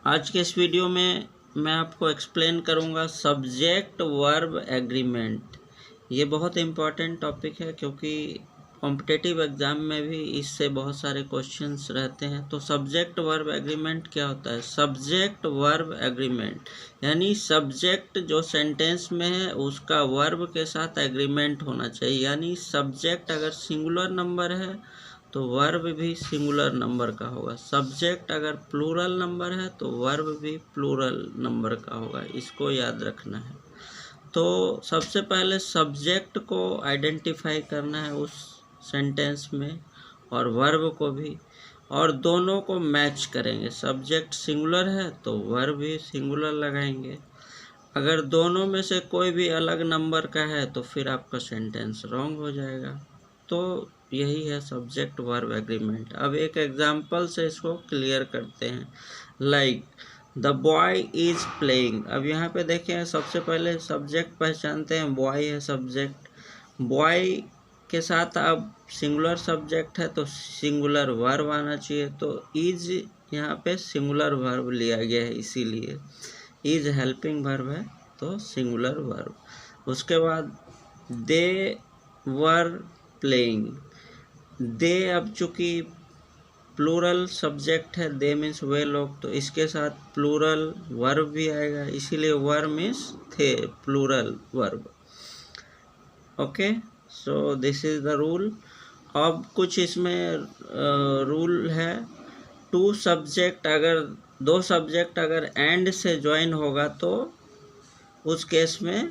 आज के इस वीडियो में मैं आपको एक्सप्लेन करूंगा सब्जेक्ट वर्ब एग्रीमेंट। ये बहुत इम्पॉर्टेंट टॉपिक है क्योंकि कॉम्पिटिटिव एग्ज़ाम में भी इससे बहुत सारे क्वेश्चंस रहते हैं। तो सब्जेक्ट वर्ब एग्रीमेंट क्या होता है? सब्जेक्ट वर्ब एग्रीमेंट यानी सब्जेक्ट जो सेंटेंस में है उसका वर्ब के साथ एग्रीमेंट होना चाहिए। यानी सब्जेक्ट अगर सिंगुलर नंबर है तो वर्ब भी सिंगुलर नंबर का होगा। सब्जेक्ट अगर प्लूरल नंबर है तो वर्ब भी प्लूरल नंबर का होगा। इसको याद रखना है। तो सबसे पहले सब्जेक्ट को आइडेंटिफाई करना है उस सेंटेंस में और वर्ब को भी, और दोनों को मैच करेंगे। सब्जेक्ट सिंगुलर है तो वर्ब भी सिंगुलर लगाएंगे। अगर दोनों में से कोई भी अलग नंबर का है तो फिर आपका सेंटेंस रॉन्ग हो जाएगा। तो यही है सब्जेक्ट वर्ब एग्रीमेंट। अब एक एग्जांपल से इसको क्लियर करते हैं। Like the boy is playing. अब यहाँ पे देखें, सबसे पहले सब्जेक्ट पहचानते हैं, बॉय है सब्जेक्ट। बॉय के साथ अब सिंगुलर सब्जेक्ट है तो सिंगुलर वर्ब आना चाहिए। तो इज यहाँ पे सिंगुलर वर्ब लिया गया है, इसीलिए इज हेल्पिंग वर्ब है तो सिंगुलर वर्ब। उसके बाद दे वर प्लेइंग। दे अब चूँकि प्लूरल सब्जेक्ट है, दे मीन्स वे लोग, तो इसके साथ प्लूरल वर्ब भी आएगा, इसीलिए वर्ब मीन्स थे, plural verb. Okay, so this is the rule. अब कुछ इसमें रूल है। टू सब्जेक्ट, अगर दो सब्जेक्ट अगर एंड से ज्वाइन होगा तो उस केस में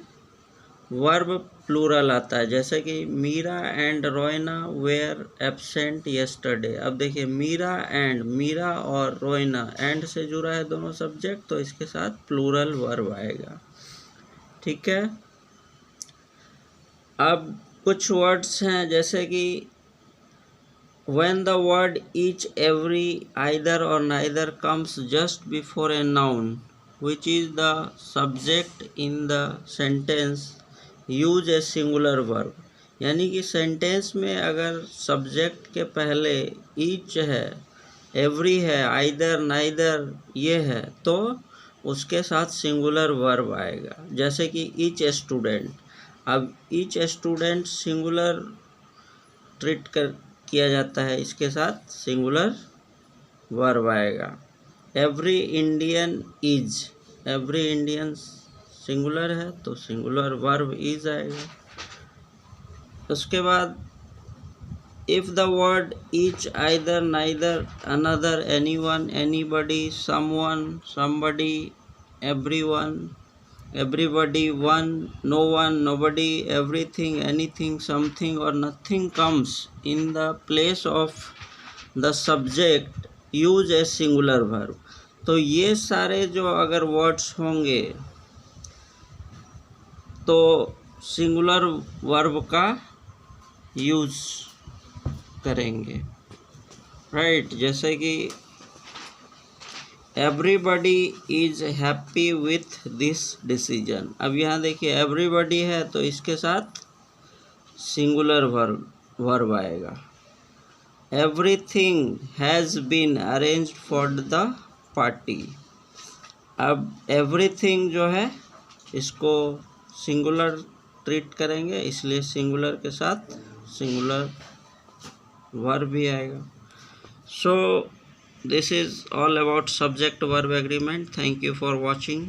वर्ब प्लूरल आता है। जैसे कि Meera and Royna were absent yesterday. अब देखिए मीरा एंड, मीरा और रोयना एंड से जुड़ा है दोनों सब्जेक्ट, तो इसके साथ प्लूरल वर्ब आएगा। ठीक है। अब कुछ वर्ड्स हैं जैसे कि when the word each, every, either or neither comes just before a noun which is the subject in the sentence, use a singular verb। यानी कि सेंटेंस में अगर सब्जेक्ट के पहले each है, every है, either, neither ये है तो उसके साथ सिंगुलर वर्ब आएगा। जैसे कि each student। अब each student सिंगुलर ट्रीट किया जाता है, इसके साथ सिंगुलर वर्ब आएगा। Every Indian is, every Indian singular है तो सिंगुलर वर्ब इज आएगा। उसके बाद if the word each, either, neither, another, anyone, anybody, someone, somebody, everyone, everybody, one, no one, nobody, everything, anything, something or nothing comes in the place of the subject, use a singular verb। तो ये सारे जो अगर words होंगे तो singular verb का use करेंगे। Right, जैसे कि everybody is happy with this decision. अब यहाँ देखिए एवरीबडी है तो इसके साथ सिंगुलर वर्ब आएगा। Everything has been arranged for the party. अब एवरीथिंग जो है इसको सिंगुलर ट्रीट करेंगे, इसलिए सिंगुलर के साथ सिंगुलर वर्ब भी आएगा। सो this is all about subject verb agreement. Thank you for watching.